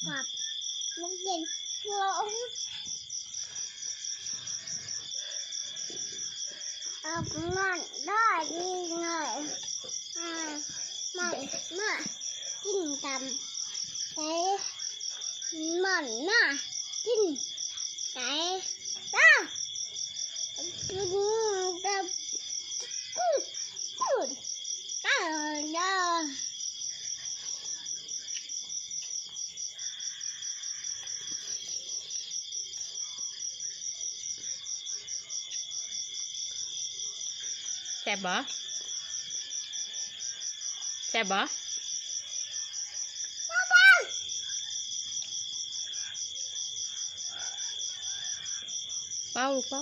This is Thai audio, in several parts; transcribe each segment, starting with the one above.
กับลูกเย็นลงมันได้ดีเลยมันมากินตำไก่มันน่ะกินไก่ต้ากินตำกูต้าเด้อแซ่บบ่แซ่บบ่เป้าลูกเป้า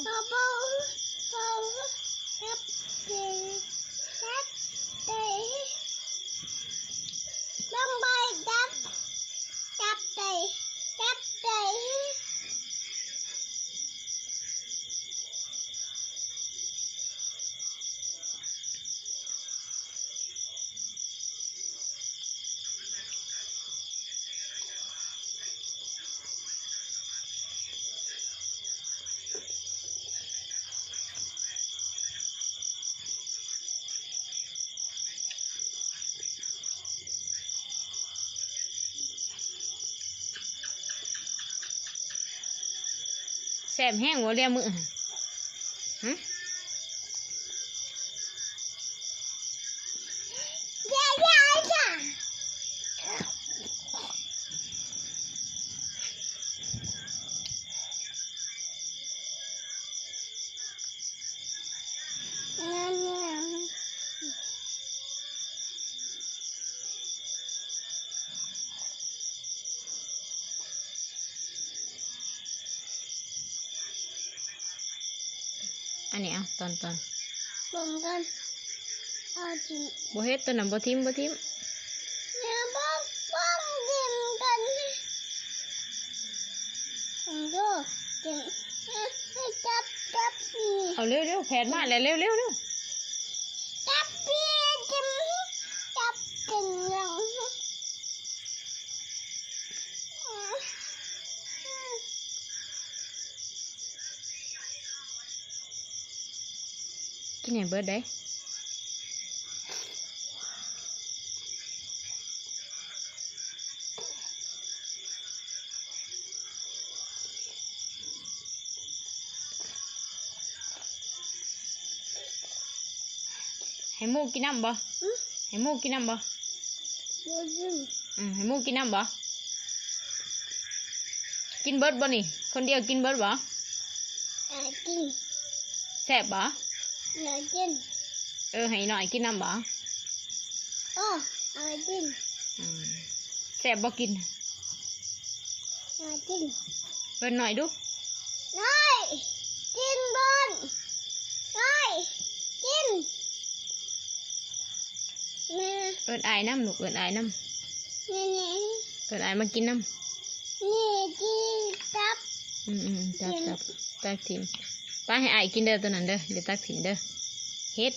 แซ่บแห้งหัวเรียมือฮะอันนี้เอาตอนบ่งกันเอาจริงบ่เฮ็ดตัวนั้นบ่ทิมเนี่ยบ่กินกันดูจริงให้จับนี่เอาเร็วแผนมาแล้วเร็วจับพี่จิมจับกินยังกินให้เบิดได้ให้หมูกินน้ำบ่ให้หมูกินน้ำบ่ให้หมูกินน้ำบ่กินเบิดบ่นี่คนเดียวกินเบิดบ่กินแซ่บบ่กินให้หน่อยกินน้ำบ่กินแซ่บบ่กินกินเบิดหน่อยดูกินเบิดกินเอิ้นอายน้ำลูกเอิ้นอายน้ำเอิ้นอายมากินน้ำนี่กินจับตักถิ่มป้าให้อายกินเด้อตัวนั้นเด้อเดี๋ยวตักถิ่มเด้อเฮ็ด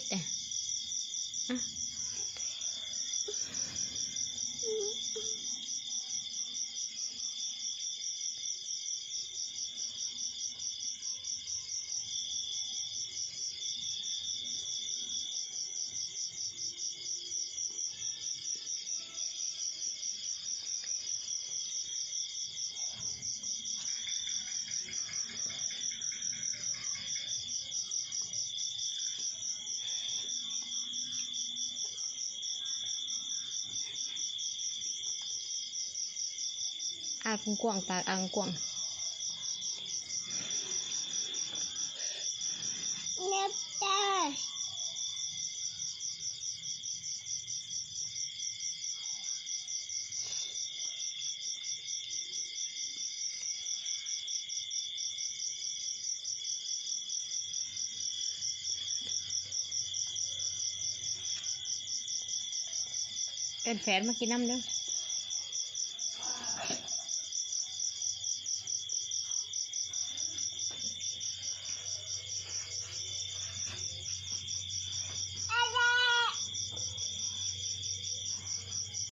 อากว้างปากอากว้างเล็บตาเป็นแฟนมากินน้ำเด้อ